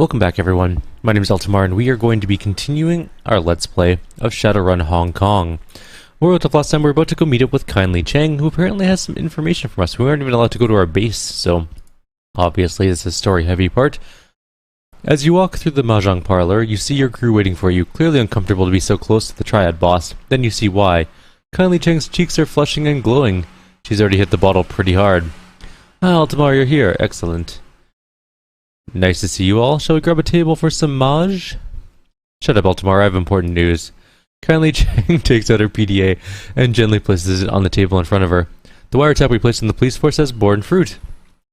Welcome back everyone, my name is Eltimar and we are going to be continuing our Let's Play of Shadowrun Hong Kong. Where last time we were about to go meet up with Kindly Cheng, who apparently has some information from us. We aren't even allowed to go to our base, so obviously this is a story heavy part. As you walk through the Mahjong parlor, you see your crew waiting for you, clearly uncomfortable to be so close to the Triad boss. Then you see why. Kindly Cheng's cheeks are flushing and glowing. She's already hit the bottle pretty hard. Ah, Eltimar, you're here. Excellent. Nice to see you all. Shall we grab a table for some maj? Shut up, Eltimar. I have important news. Kindly Cheng takes out her PDA and gently places it on the table in front of her. The wiretap we placed in the police force has borne fruit.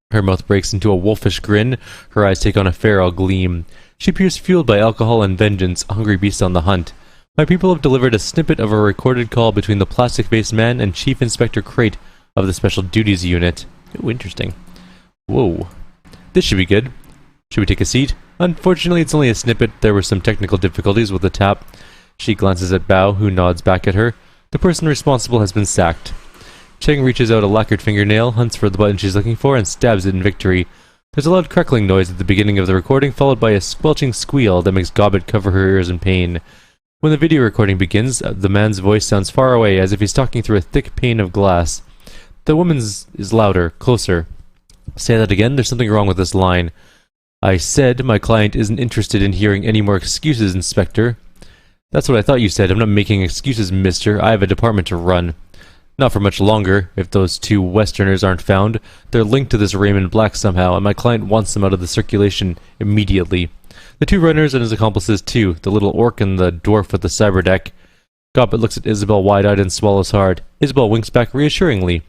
Her mouth breaks into a wolfish grin. Her eyes take on a feral gleam. She appears fueled by alcohol and vengeance, a hungry beast on the hunt. My people have delivered a snippet of a recorded call between the plastic-faced man and Chief Inspector Crate of the Special Duties Unit. Ooh, interesting. Whoa. This should be good. Should we take a seat? Unfortunately, it's only a snippet. There were some technical difficulties with the tap. She glances at Bao, who nods back at her. The person responsible has been sacked. Cheng reaches out a lacquered fingernail, hunts for the button she's looking for, and stabs it in victory. There's a loud crackling noise at the beginning of the recording, followed by a squelching squeal that makes Gobbet cover her ears in pain. When the video recording begins, the man's voice sounds far away, as if he's talking through a thick pane of glass. The woman's is louder, closer. Say that again? There's something wrong with this line. I said my client isn't interested in hearing any more excuses, Inspector. That's what I thought you said. I'm not making excuses, mister. I have a department to run. Not for much longer, if those two Westerners aren't found. They're linked to this Raymond Black somehow, and my client wants them out of the circulation immediately. The two runners and his accomplices too, the little orc and the dwarf with the cyberdeck. Gobbet looks at Isabel wide-eyed and swallows hard. Isabel winks back reassuringly.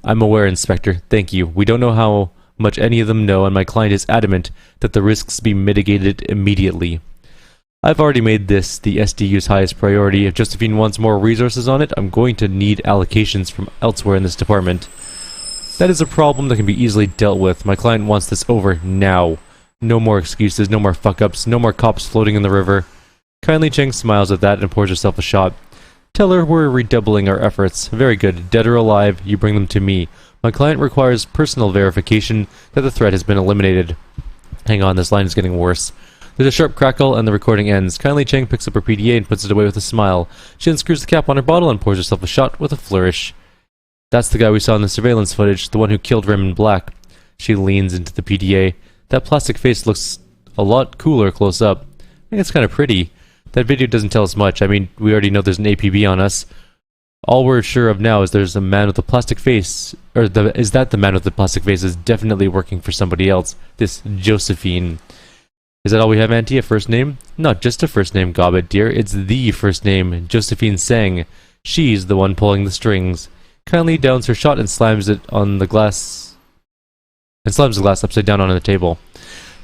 I'm aware, Inspector. Thank you. We don't know how much any of them know, and my client is adamant that the risks be mitigated immediately. I've already made this the SDU's highest priority. If Josephine wants more resources on it, I'm going to need allocations from elsewhere in this department. That is a problem that can be easily dealt with. My client wants this over now. No more excuses, no more fuck-ups, no more cops floating in the river. Kindly Cheng smiles at that and pours herself a shot. Tell her we're redoubling our efforts. Very good. Dead or alive, you bring them to me. My client requires personal verification that the threat has been eliminated. Hang on, this line is getting worse. There's a sharp crackle and the recording ends. Kindly Cheng picks up her PDA and puts it away with a smile. She unscrews the cap on her bottle and pours herself a shot with a flourish. That's the guy we saw in the surveillance footage, the one who killed Raymond Black. She leans into the PDA. That plastic face looks a lot cooler close up. I think it's kind of pretty. That video doesn't tell us much. I mean, we already know there's an APB on us. All we're sure of now is there's a man with a plastic face, is that the man with the plastic face is definitely working for somebody else. This Josephine. Is that all we have, Auntie? A first name? Not just a first name, Gobbet, dear. It's the first name, Josephine Tseng. She's the one pulling the strings. Kindly downs her shot and slams it on the glass, and slams the glass upside down on the table.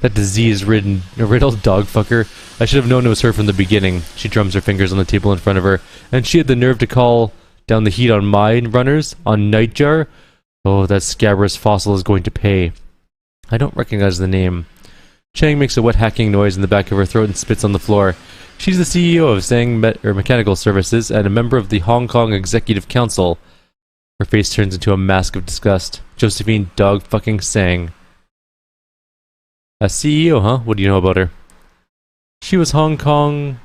That disease-ridden, riddled dog-fucker. I should have known it was her from the beginning. She drums her fingers on the table in front of her, and she had the nerve to call down the heat on my runners, on Nightjar. Oh, that scabrous fossil is going to pay. I don't recognize the name. Cheng makes a wet hacking noise in the back of her throat and spits on the floor. She's the CEO of Tseng Mechanical Services and a member of the Hong Kong Executive Council. Her face turns into a mask of disgust. Josephine dog-fucking Tseng. A CEO, huh? What do you know about her? She was Hong Kong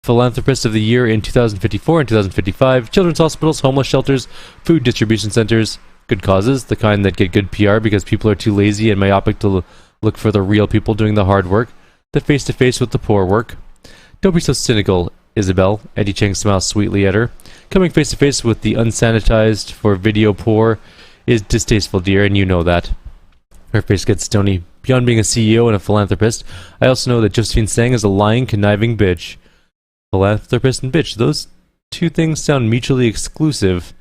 Philanthropist of the Year in 2054 and 2055. Children's hospitals, homeless shelters, food distribution centers. Good causes, the kind that get good PR because people are too lazy and myopic to look for the real people doing the hard work. The face-to-face with the poor work. Don't be so cynical, Isabel. Auntie Cheng smiles sweetly at her. Coming face-to-face with the unsanitized for video poor is distasteful, dear, and you know that. Her face gets stony. Beyond being a CEO and a philanthropist, I also know that Josephine Tseng is a lying, conniving bitch. Philanthropist and bitch, those two things sound mutually exclusive.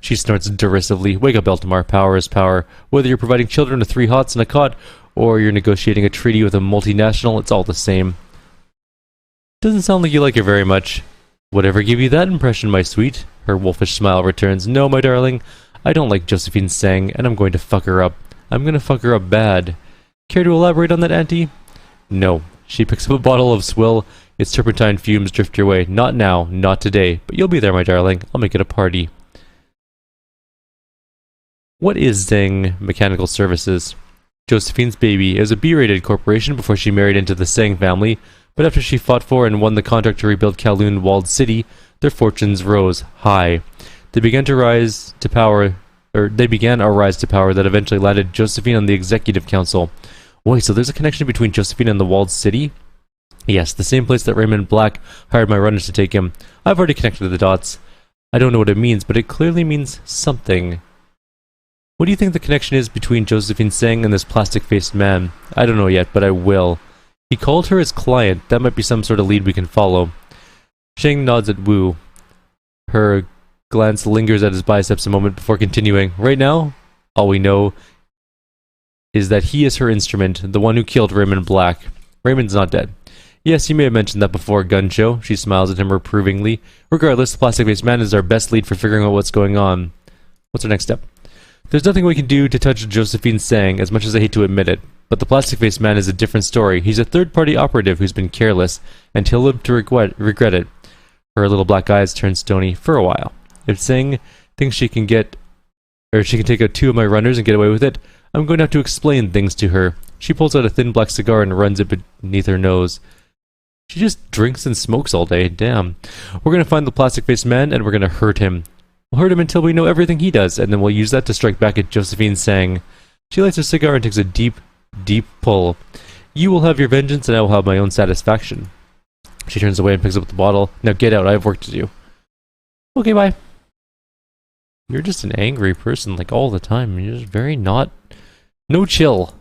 She snorts derisively. Wake up, Eltimar. Power is power. Whether you're providing children with 3 hots and a cot, or you're negotiating a treaty with a multinational, it's all the same. Doesn't sound like you like her very much. Whatever gave you that impression, my sweet? Her wolfish smile returns. No, my darling. I don't like Josephine Tseng, and I'm going to fuck her up. I'm gonna fuck her up bad. Care to elaborate on that, Auntie? No. She picks up a bottle of swill. Its turpentine fumes drift your way. Not now, not today, but you'll be there, my darling. I'll make it a party. What is Tseng Mechanical Services? Josephine's baby. It was a B-rated corporation before she married into the Sang family, but after she fought for and won the contract to rebuild Kowloon Walled City, their fortunes rose high. They began a rise to power that eventually landed Josephine on the executive council. Wait, so there's a connection between Josephine and the Walled City? Yes, the same place that Raymond Black hired my runners to take him. I've already connected the dots. I don't know what it means, but it clearly means something. What do you think the connection is between Josephine Sang and this plastic-faced man? I don't know yet, but I will. He called her his client. That might be some sort of lead we can follow. Cheng nods at Wu. Her glance lingers at his biceps a moment before continuing. Right now, all we know is that he is her instrument, the one who killed Raymond Black. Raymond's not dead. Yes, you may have mentioned that before, Guncho. She smiles at him reprovingly. Regardless, the plastic-faced man is our best lead for figuring out what's going on. What's our next step? There's nothing we can do to touch Josephine Sang, as much as I hate to admit it. But the plastic-faced man is a different story. He's a third-party operative who's been careless, and he'll live to regret it. Her little black eyes turn stony for a while. If Sang thinks she can take out 2 of my runners and get away with it, I'm going to have to explain things to her. She pulls out a thin black cigar and runs it beneath her nose. She just drinks and smokes all day, damn. We're going to find the plastic-faced man and we're going to hurt him. We'll hurt him until we know everything he does, and then we'll use that to strike back at Josephine Sang. She lights her cigar and takes a deep, deep pull. You will have your vengeance and I will have my own satisfaction. She turns away and picks up the bottle. Now get out, I have work to do. Okay, bye. You're just an angry person, like, all the time. You're just very not... No chill.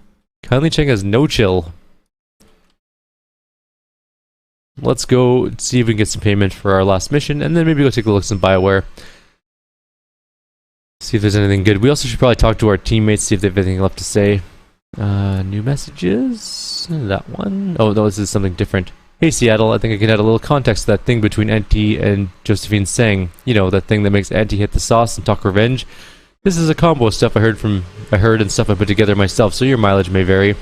Kindly Cheng has no chill. Let's go see if we can get some payment for our last mission, and then maybe go take a look at some Bioware. See if there's anything good. We also should probably talk to our teammates, see if they have anything left to say. New messages? That one? Oh, no, this is something different. Hey Seattle, I think I can add a little context to that thing between Auntie and Josephine Sang. You know, that thing that makes Auntie hit the sauce and talk revenge. This is a combo of stuff I heard and stuff I put together myself, so your mileage may vary.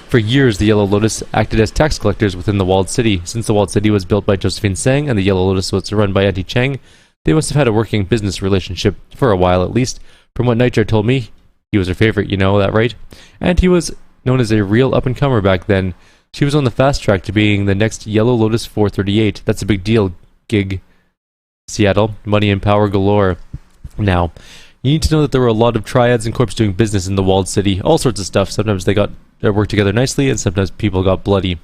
For years, the Yellow Lotus acted as tax collectors within the Walled City. Since the Walled City was built by Josephine Sang and the Yellow Lotus was run by Auntie Cheng, they must have had a working business relationship, for a while at least. From what Nightjar told me, he was her favorite, you know that, right? And he was known as a real up-and-comer back then. She was on the fast track to being the next Yellow Lotus 438. That's a big deal, gig. Seattle, money and power galore. Now, you need to know that there were a lot of triads and corps doing business in the Walled City. All sorts of stuff. Sometimes they worked together nicely, and sometimes people got bloody.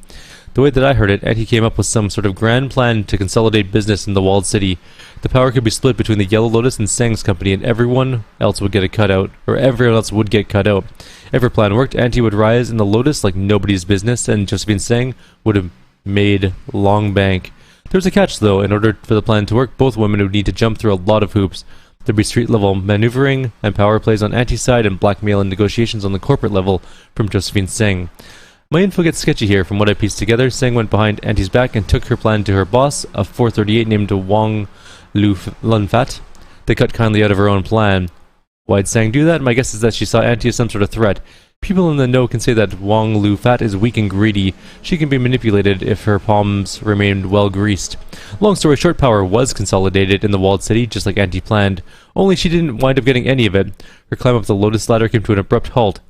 The way that I heard it, Auntie came up with some sort of grand plan to consolidate business in the Walled City. The power could be split between the Yellow Lotus and Sang's company, and everyone else would get cut out. If her plan worked, Auntie would rise in the Lotus like nobody's business, and Josephine Sang would have made long bank. There was a catch, though. In order for the plan to work, both women would need to jump through a lot of hoops. There'd be street-level maneuvering and power plays on Auntie's side, and blackmail and negotiations on the corporate level from Josephine Sang. My info gets sketchy here. From what I pieced together, Sang went behind Auntie's back and took her plan to her boss, a 438 named Wang Lunfat. They cut kindly out of her own plan. Why'd Sang do that? My guess is that she saw Auntie as some sort of threat. People in the know can say that Wang Lunfat is weak and greedy. She can be manipulated if her palms remained well greased. Long story short, power was consolidated in the Walled City, just like Auntie planned. Only she didn't wind up getting any of it. Her climb up the Lotus ladder came to an abrupt halt.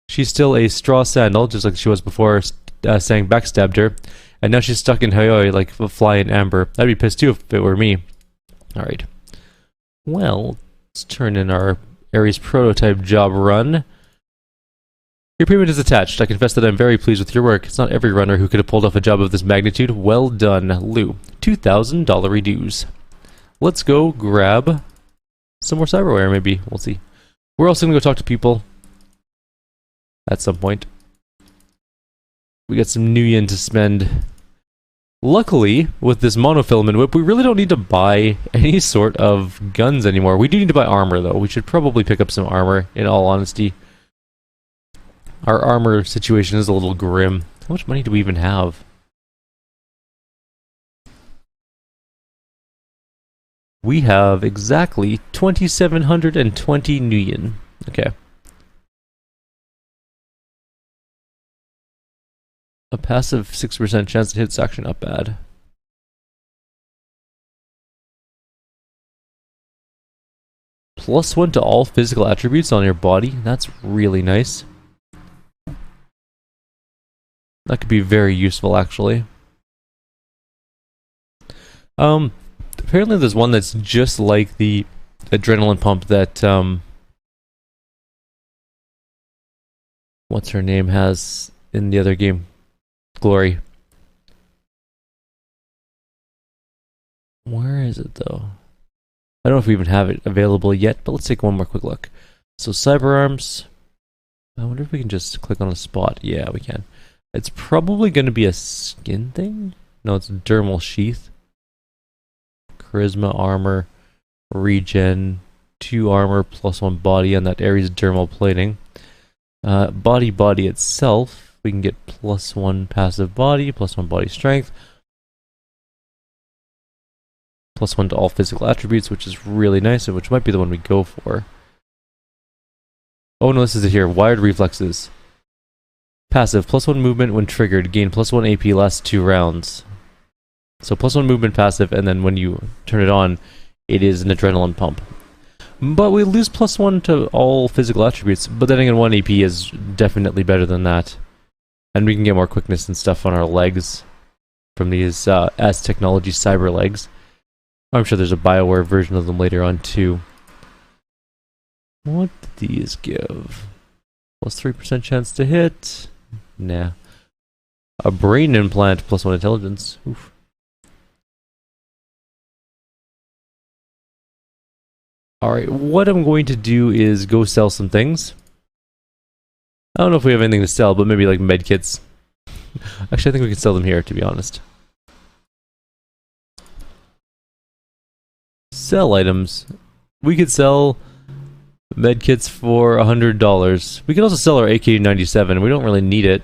She's still a straw sandal, just like she was before Sang backstabbed her, and now she's stuck in Hayoi like a fly in amber. I'd be pissed too if it were me. Alright. Well, let's turn in our Ares prototype job run. Your payment is attached. I confess that I'm very pleased with your work. It's not every runner who could have pulled off a job of this magnitude. Well done, Lou. $2,000 dues. Let's go grab some more cyberware, maybe. We'll see. We're also going to go talk to people at some point. We got some new yen to spend. Luckily, with this monofilament whip, we really don't need to buy any sort of guns anymore. We do need to buy armor, though. We should probably pick up some armor, in all honesty. Our armor situation is a little grim. How much money do we even have? We have exactly 2,720 new yen. Okay. A passive 6% chance to hit is actually not bad. +1 to all physical attributes on your body. That's really nice. That could be very useful, actually. Apparently there's one that's just like the adrenaline pump that, what's her name has in the other game? Glory. Where is it, though? I don't know if we even have it available yet, but let's take one more quick look. So, cyber arms. I wonder if we can just click on a spot. Yeah, we can. It's probably going to be a skin thing? No, it's a dermal sheath. Charisma, armor, regen, 2 armor plus 1 body on that Ares dermal plating. Body itself, we can get plus 1 passive body, plus 1 body strength, plus 1 to all physical attributes, which is really nice, and which might be the one we go for. Oh no, this is it here. Wired reflexes. Passive, plus 1 movement when triggered, gain plus 1 AP last 2 rounds. So plus 1 movement passive, and then when you turn it on, it is an adrenaline pump. But we lose plus 1 to all physical attributes, but then again 1 AP is definitely better than that. And we can get more quickness and stuff on our legs from these as technology cyber legs. I'm sure there's a BioWare version of them later on too. What did these give? Plus 3% chance to hit? Nah. A brain implant, plus 1 intelligence. Oof. Alright, what I'm going to do is go sell some things. I don't know if we have anything to sell, but maybe like medkits. Actually, I think we can sell them here, to be honest. Sell items. We could sell medkits for $100. We could also sell our AK-97. We don't really need it.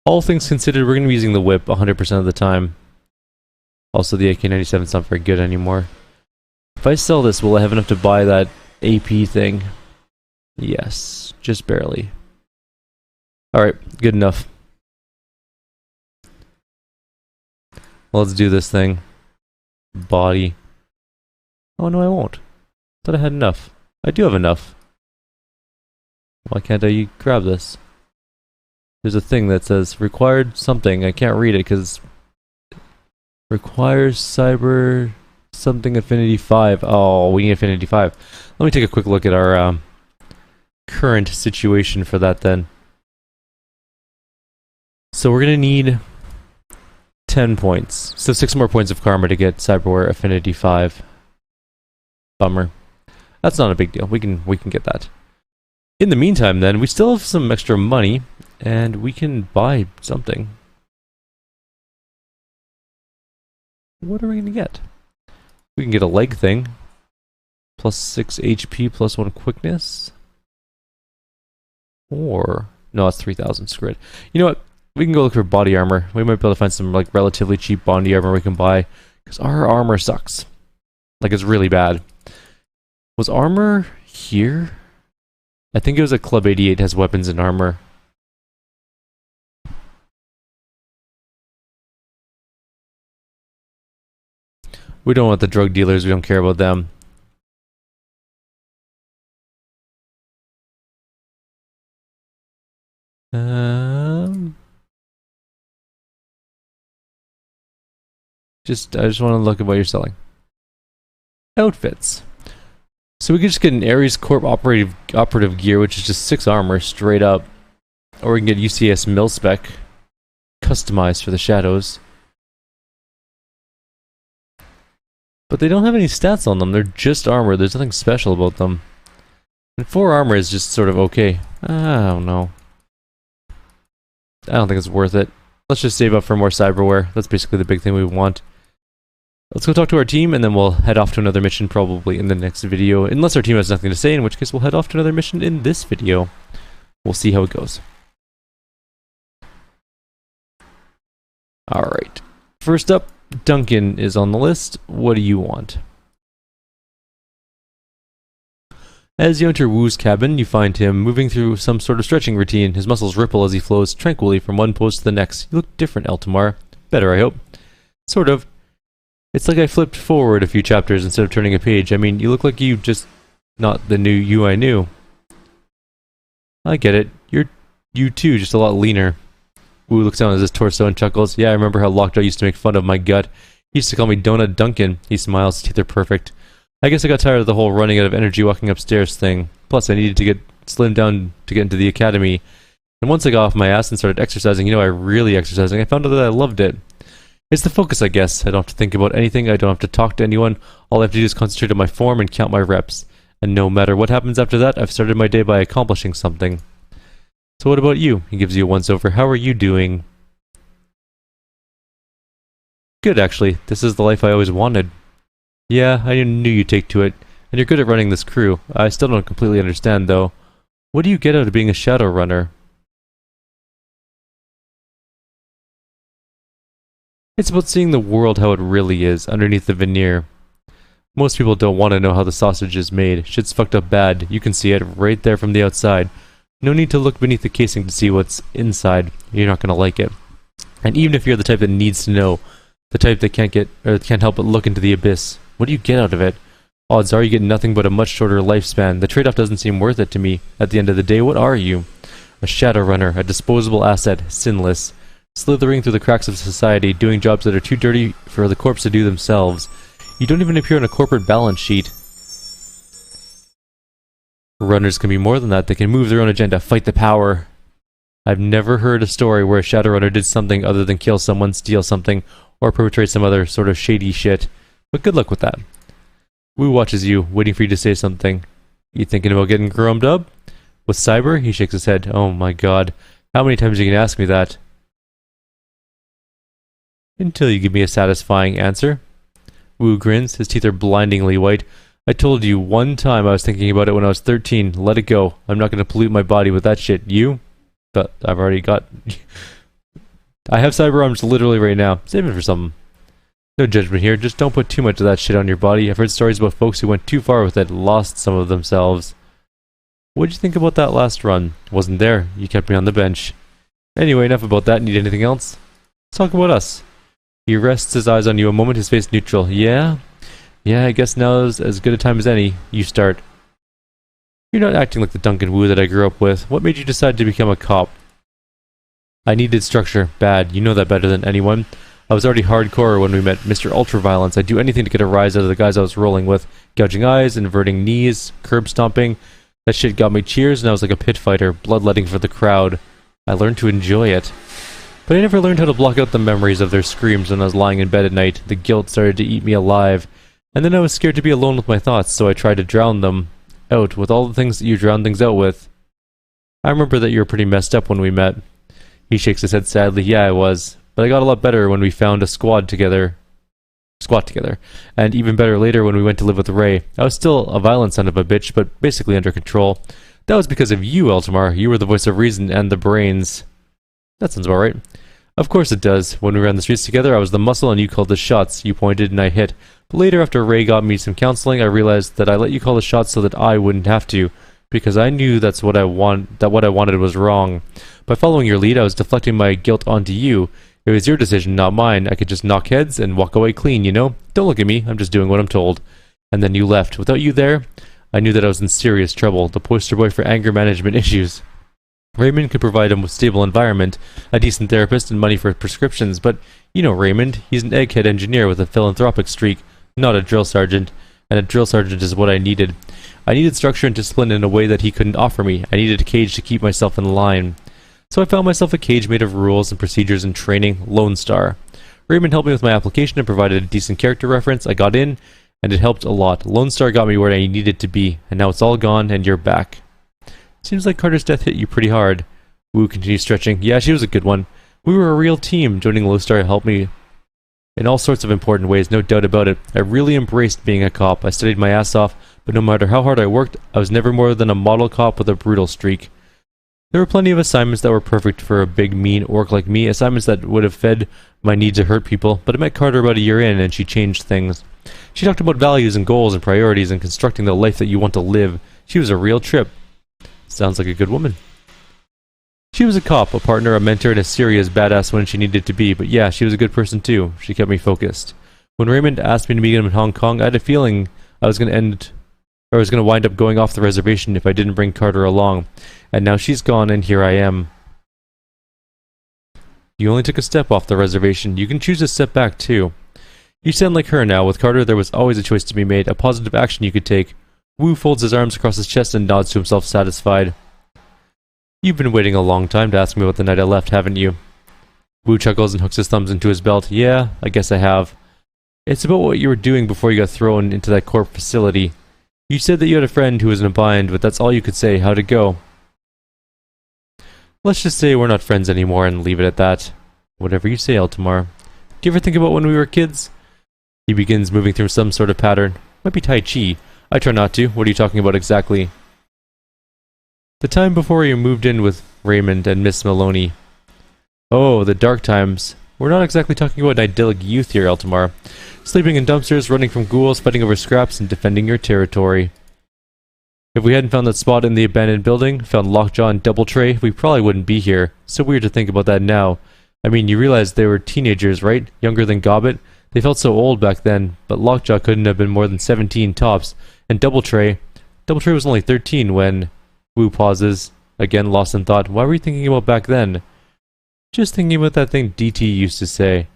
All things considered, we're going to be using the whip 100% of the time. Also, the AK-97 is not very good anymore. If I sell this, will I have enough to buy that AP thing? Yes, just barely. Alright, good enough. Let's do this thing. Body. Oh no, I won't. Thought I had enough. I do have enough. Why can't I grab this? There's a thing that says required something. I can't read it because requires cyber something affinity 5. Oh, we need affinity 5. Let me take a quick look at our current situation for that then. So we're gonna need 10 points. So 6 more points of karma to get cyberware affinity 5. Bummer. That's not a big deal. We can get that. In the meantime then, we still have some extra money and we can buy something. What are we gonna get? We can get a leg thing. Plus 6 HP, plus 1 quickness. Or no, it's 3,000. Screw it. You know what? We can go look for body armor. We might be able to find some like relatively cheap body armor we can buy. Because our armor sucks. Like it's really bad. Was armor here? I think it was at Club 88 has weapons and armor. We don't want the drug dealers, we don't care about them. I just want to look at what you're selling. Outfits. So we could just get an Ares Corp operative gear, which is just 6 armor straight up. Or we can get UCS mil-spec customized for the shadows. But they don't have any stats on them, they're just armor, there's nothing special about them. And 4 armor is just sort of okay. I don't know. I don't think it's worth it. Let's just save up for more cyberware, that's basically the big thing we want. Let's go talk to our team and then we'll head off to another mission probably in the next video. Unless our team has nothing to say, in which case we'll head off to another mission in this video. We'll see how it goes. Alright. First up, Duncan is on the list. What do you want? As you enter Wu's cabin, you find him moving through some sort of stretching routine. His muscles ripple as he flows tranquilly from one pose to the next. You look different, Eltimar. Better, I hope. Sort of. It's like I flipped forward a few chapters instead of turning a page. I mean, you look like you, just not the new you I knew. I get it. You're you too, just a lot leaner. Wu looks down at his torso and chuckles. Yeah, I remember how Lockjaw used to make fun of my gut. He used to call me Donut Duncan. He smiles, his teeth are perfect. I guess I got tired of the whole running out of energy walking upstairs thing. Plus, I needed to get slimmed down to get into the academy. And once I got off my ass and started exercising, I really exercising, I found out that I loved it. It's the focus, I guess. I don't have to think about anything. I don't have to talk to anyone. All I have to do is concentrate on my form and count my reps. And no matter what happens after that, I've started my day by accomplishing something. So what about you? He gives you a once-over. How are you doing? Good, actually. This is the life I always wanted. Yeah, I knew you'd take to it. And you're good at running this crew. I still don't completely understand, though. What do you get out of being a Shadowrunner? It's about seeing the world how it really is, underneath the veneer. Most people don't want to know how the sausage is made. Shit's fucked up bad. You can see it right there from the outside. No need to look beneath the casing to see what's inside. You're not gonna like it. And even if you're the type that needs to know, the type that can't help but look into the abyss, what do you get out of it? Odds are you get nothing but a much shorter lifespan. The trade-off doesn't seem worth it to me. At the end of the day, what are you? A Shadowrunner, a disposable asset, sinless, slithering through the cracks of society, doing jobs that are too dirty for the corps to do themselves. You don't even appear on a corporate balance sheet. Runners can be more than that. They can move their own agenda, fight the power. I've never heard a story where a Shadowrunner did something other than kill someone, steal something, or perpetrate some other sort of shady shit. But good luck with that. Wu watches you, waiting for you to say something. You thinking about getting groomed up? With Cyber? He shakes his head. Oh my god. How many times are you gonna ask me that? Until you give me a satisfying answer. Wu grins. His teeth are blindingly white. I told you one time I was thinking about it when I was 13. Let it go. I'm not gonna pollute my body with that shit. You? But I've already got... I have cyber arms literally right now. Save it for something. No judgment here. Just don't put too much of that shit on your body. I've heard stories about folks who went too far with it, lost some of themselves. What'd you think about that last run? Wasn't there. You kept me on the bench. Anyway, enough about that. Need anything else? Let's talk about us. He rests his eyes on you a moment, his face neutral. Yeah? Yeah, I guess now's as good a time as any. You start. You're not acting like the Duncan Wu that I grew up with. What made you decide to become a cop? I needed structure. Bad. You know that better than anyone. I was already hardcore when we met Mr. Ultraviolence. I'd do anything to get a rise out of the guys I was rolling with. Gouging eyes, inverting knees, curb stomping. That shit got me cheers and I was like a pit fighter, bloodletting for the crowd. I learned to enjoy it. But I never learned how to block out the memories of their screams when I was lying in bed at night. The guilt started to eat me alive. And then I was scared to be alone with my thoughts, so I tried to drown them out with all the things that you drown things out with. I remember that you were pretty messed up when we met. He shakes his head sadly. Yeah, I was. But I got a lot better when we found a squat together. And even better later when we went to live with Ray. I was still a violent son of a bitch, but basically under control. That was because of you, Eltimar. You were the voice of reason and the brains. That sounds about right. Of course it does. When we ran the streets together, I was the muscle and you called the shots. You pointed and I hit. But later, after Ray got me some counseling, I realized that I let you call the shots so that I wouldn't have to. Because I knew that what I wanted was wrong. By following your lead, I was deflecting my guilt onto you. It was your decision, not mine. I could just knock heads and walk away clean, you know? Don't look at me, I'm just doing what I'm told. And then you left. Without you there, I knew that I was in serious trouble. The poster boy for anger management issues. Raymond could provide him with stable environment, a decent therapist, and money for prescriptions, but you know Raymond. He's an egghead engineer with a philanthropic streak, not a drill sergeant. And a drill sergeant is what I needed. I needed structure and discipline in a way that he couldn't offer me. I needed a cage to keep myself in line. So I found myself a cage made of rules and procedures and training, Lone Star. Raymond helped me with my application and provided a decent character reference. I got in, and it helped a lot. Lone Star got me where I needed to be, and now it's all gone, and you're back. Seems like Carter's death hit you pretty hard. Wu continues stretching. Yeah, she was a good one. We were a real team. Joining Lone Star helped me in all sorts of important ways, no doubt about it. I really embraced being a cop. I studied my ass off, but no matter how hard I worked, I was never more than a model cop with a brutal streak. There were plenty of assignments that were perfect for a big, mean orc like me, assignments that would have fed my need to hurt people, but I met Carter about a year in, and she changed things. She talked about values and goals and priorities and constructing the life that you want to live. She was a real trip. Sounds like a good woman. She was a cop, a partner, a mentor, and a serious badass when she needed to be, but yeah, she was a good person too. She kept me focused. When Raymond asked me to meet him in Hong Kong, I had a feeling I was going to wind up going off the reservation if I didn't bring Carter along. And now she's gone, and here I am. You only took a step off the reservation. You can choose to step back, too. You sound like her now. With Carter, there was always a choice to be made, a positive action you could take. Wu folds his arms across his chest and nods to himself, satisfied. You've been waiting a long time to ask me about the night I left, haven't you? Wu chuckles and hooks his thumbs into his belt. Yeah, I guess I have. It's about what you were doing before you got thrown into that corp facility. You said that you had a friend who was in a bind, but that's all you could say. How'd it go? Let's just say we're not friends anymore and leave it at that. Whatever you say, Eltimar. Do you ever think about when we were kids? He begins moving through some sort of pattern. Might be Tai Chi. I try not to. What are you talking about exactly? The time before you moved in with Raymond and Miss Maloney. Oh, the dark times. We're not exactly talking about idyllic youth here, Eltimar. Sleeping in dumpsters, running from ghouls, fighting over scraps, and defending your territory. If we hadn't found that spot in the abandoned building, found Lockjaw and Doubletray, we probably wouldn't be here. So weird to think about that now. I mean, you realize they were teenagers, right? Younger than Gobbet? They felt so old back then, but Lockjaw couldn't have been more than 17 tops. And Doubletray was only 13 when... Wu pauses, again lost in thought. Why were you thinking about back then? Just thinking about that thing DT used to say.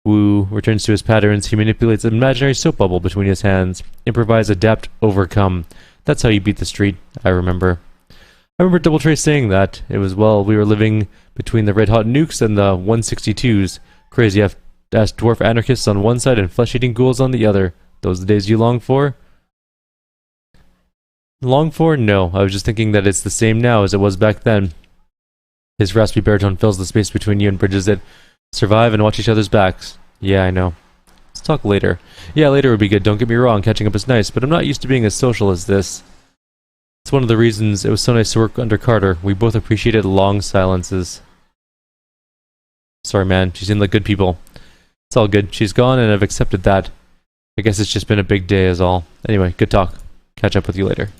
Wu returns to his patterns. He manipulates an imaginary soap bubble between his hands. Improvise, adapt, overcome. That's how you beat the street, I remember. I remember Doubletray saying that. It was while we were living between the red-hot nukes and the 162s. Crazy ass dwarf anarchists on one side and flesh-eating ghouls on the other. Those the days you long for? Long for? No. I was just thinking that it's the same now as it was back then. His raspy baritone fills the space between you and bridges it. Survive and watch each other's backs. Yeah, I know. Let's talk later. Yeah, later would be good, don't get me wrong, catching up is nice, but I'm not used to being as social as this. It's one of the reasons it was so nice to work under Carter. We both appreciated long silences. Sorry, man, she seemed like good people. It's all good. She's gone and I've accepted that. I guess it's just been a big day is all. Anyway, good talk. Catch up with you later.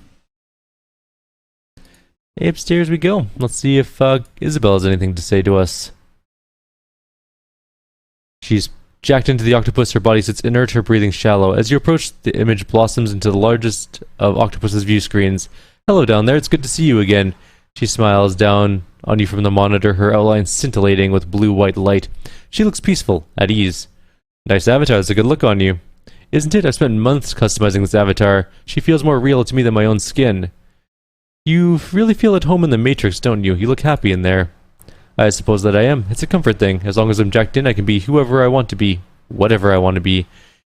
Hey, upstairs we go. Let's see if Isabel has anything to say to us. She's jacked into the octopus, her body sits inert, her breathing shallow. As you approach, the image blossoms into the largest of Octopus's view screens. Hello down there, it's good to see you again. She smiles down on you from the monitor, her outline scintillating with blue-white light. She looks peaceful, at ease. Nice avatar, it's a good look on you. Isn't it? I've spent months customizing this avatar. She feels more real to me than my own skin. You really feel at home in the Matrix, don't you? You look happy in there. I suppose that I am. It's a comfort thing. As long as I'm jacked in, I can be whoever I want to be. Whatever I want to be.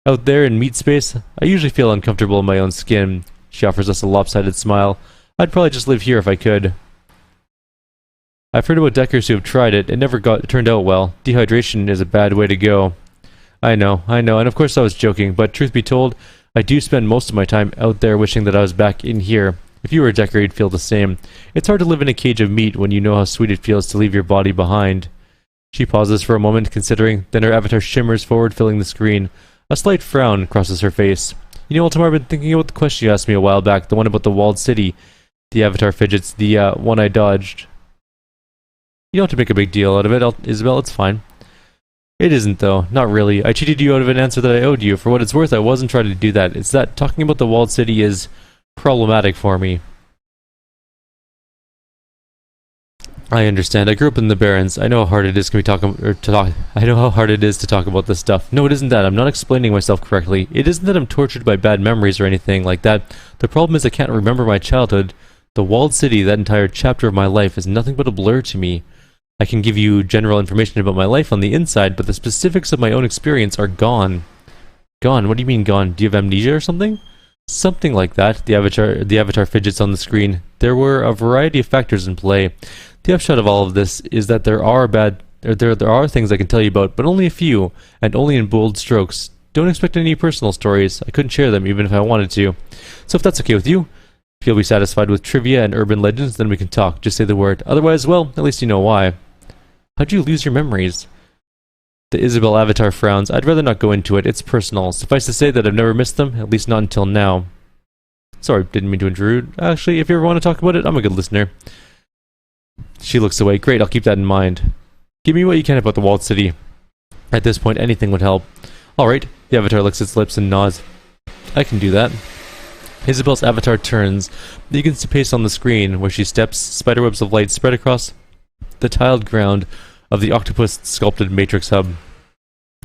Out there in meat space, I usually feel uncomfortable in my own skin. She offers us a lopsided smile. I'd probably just live here if I could. I've heard about deckers who have tried it. It never turned out well. Dehydration is a bad way to go. I know, and of course I was joking, but truth be told, I do spend most of my time out there wishing that I was back in here. If you were a decker, you'd feel the same. It's hard to live in a cage of meat when you know how sweet it feels to leave your body behind. She pauses for a moment, considering, then her avatar shimmers forward, filling the screen. A slight frown crosses her face. You know, Eltimar, I've been thinking about the question you asked me a while back, the one about the walled city. The avatar fidgets, the one I dodged. You don't have to make a big deal out of it, Isabel, it's fine. It isn't, though. Not really. I cheated you out of an answer that I owed you. For what it's worth, I wasn't trying to do that. It's that talking about the walled city is problematic for me. I understand. I grew up in the Barrens. I know how hard it is to talk about this stuff. No, it isn't that. I'm not explaining myself correctly. It isn't that I'm tortured by bad memories or anything like that. The problem is I can't remember my childhood. The walled city, that entire chapter of my life, is nothing but a blur to me. I can give you general information about my life on the inside, but the specifics of my own experience are gone. Gone? What do you mean gone? Do you have amnesia or something? Something like that. The avatar fidgets on the screen. There were a variety of factors in play. The upshot of all of this is that there are things I can tell you about, but only a few, and only in bold strokes. Don't expect any personal stories. I couldn't share them even if I wanted to. So if that's okay with you, if you'll be satisfied with trivia and urban legends, then we can talk. Just say the word. Otherwise, well, at least you know why. How'd you lose your memories? The Isabel avatar frowns. I'd rather not go into it. It's personal. Suffice to say that I've never missed them, at least not until now. Sorry, didn't mean to intrude. Actually, if you ever want to talk about it, I'm a good listener. She looks away. Great, I'll keep that in mind. Give me what you can about the walled city. At this point, anything would help. Alright, the avatar licks its lips and nods. I can do that. Isabel's avatar turns, begins to pace on the screen, where she steps, spiderwebs of light spread across the tiled ground of the octopus-sculpted matrix hub.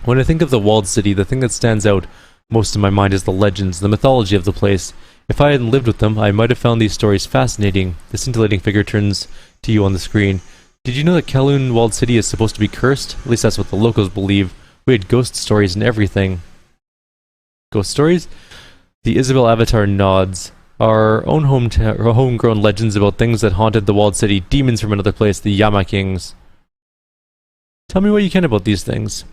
When I think of the walled city, the thing that stands out most in my mind is the legends, the mythology of the place. If I hadn't lived with them, I might have found these stories fascinating. The scintillating figure turns to you on the screen. Did you know that Kowloon Walled City is supposed to be cursed? At least that's what the locals believe. We had ghost stories and everything. Ghost stories? The Isabel avatar nods. Our own homegrown legends about things that haunted the Walled City, demons from another place, the Yama Kings. Tell me what you can about these things.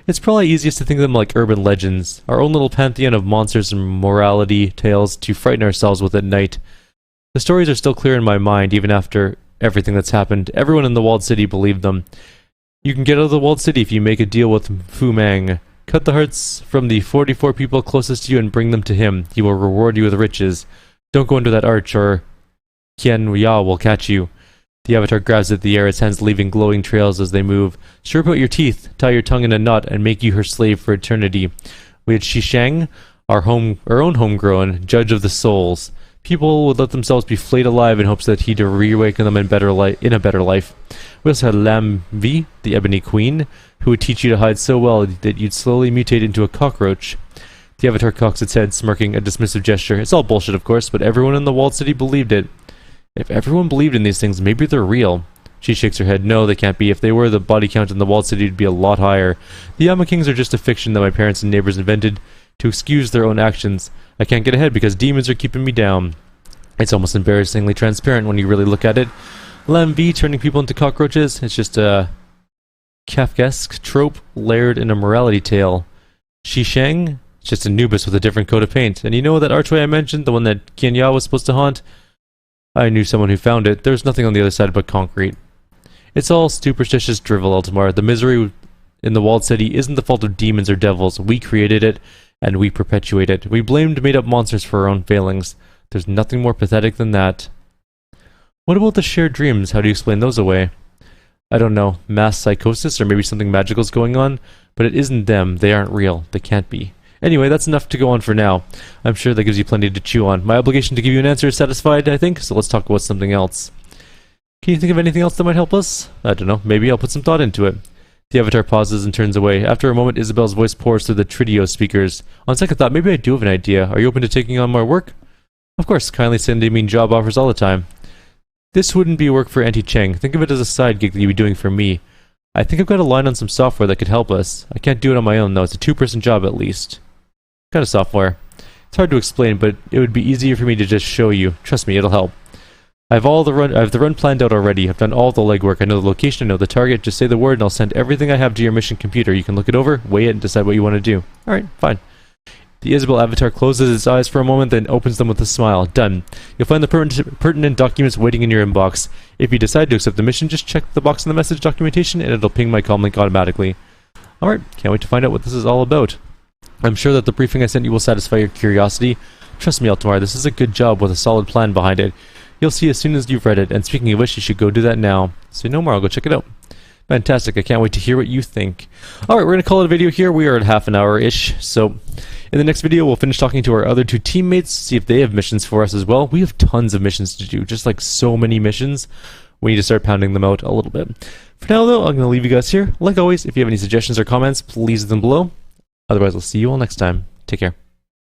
It's probably easiest to think of them like urban legends, our own little pantheon of monsters and morality tales to frighten ourselves with at night. The stories are still clear in my mind, even after everything that's happened. Everyone in the Walled City believed them. You can get out of the Walled City if you make a deal with Fu Mang. Cut the hearts from the 44 people closest to you and bring them to him. He will reward you with riches. Don't go into that arch or Qian Ya will catch you. The avatar grabs at the air, its hands leaving glowing trails as they move. Strip out your teeth, tie your tongue in a knot, and make you her slave for eternity. We had Shishang, our own homegrown judge of the souls. People would let themselves be flayed alive in hopes that he'd reawaken them in a better life. We also had Lam Vi, the ebony queen, who would teach you to hide so well that you'd slowly mutate into a cockroach. The avatar cocks its head, smirking a dismissive gesture. It's all bullshit, of course, but everyone in the walled city believed it. If everyone believed in these things, maybe they're real. She shakes her head. No, they can't be. If they were, the body count in the walled city would be a lot higher. The Yama Kings are just a fiction that my parents and neighbors invented to excuse their own actions. I can't get ahead because demons are keeping me down. It's almost embarrassingly transparent when you really look at it. Lam V turning people into cockroaches, it's just a Kafkaesque trope layered in a morality tale. Shishang, it's just Anubis with a different coat of paint. And you know that archway I mentioned, the one that Qian was supposed to haunt? I knew someone who found it. There's nothing on the other side but concrete. It's all superstitious drivel, Eltimar. The misery in the walled city isn't the fault of demons or devils. We created it, and we perpetuate it. We blamed made-up monsters for our own failings. There's nothing more pathetic than that. What about the shared dreams? How do you explain those away? I don't know. Mass psychosis, or maybe something magical's going on? But it isn't them. They aren't real. They can't be. Anyway, that's enough to go on for now. I'm sure that gives you plenty to chew on. My obligation to give you an answer is satisfied, I think, so let's talk about something else. Can you think of anything else that might help us? I don't know. Maybe I'll put some thought into it. The avatar pauses and turns away. After a moment, Isabel's voice pours through the Tridio speakers. On second thought, maybe I do have an idea. Are you open to taking on more work? Of course, kindly sending me job offers all the time. This wouldn't be work for Auntie Cheng. Think of it as a side gig that you'd be doing for me. I think I've got a line on some software that could help us. I can't do it on my own, though. It's a two-person job at least. What kind of software? It's hard to explain, but it would be easier for me to just show you. Trust me, it'll help. I have the run planned out already. I've done all the legwork. I know the location, I know the target. Just say the word and I'll send everything I have to your mission computer. You can look it over, weigh it, and decide what you want to do. Alright, fine. The Isabel avatar closes its eyes for a moment, then opens them with a smile. Done. You'll find the pertinent documents waiting in your inbox. If you decide to accept the mission, just check the box in the message documentation and it'll ping my comm link automatically. Alright, can't wait to find out what this is all about. I'm sure that the briefing I sent you will satisfy your curiosity. Trust me, Eltimar, this is a good job with a solid plan behind it. You'll see as soon as you've read it, and speaking of which, you should go do that now. Say no more, I'll go check it out. Fantastic, I can't wait to hear what you think. Alright, we're going to call it a video here. We are at half an hour-ish, so in the next video we'll finish talking to our other two teammates, see if they have missions for us as well. We have tons of missions to do, just like so many missions. We need to start pounding them out a little bit. For now though, I'm going to leave you guys here. Like always, if you have any suggestions or comments, please leave them below. Otherwise, I'll see you all next time. Take care.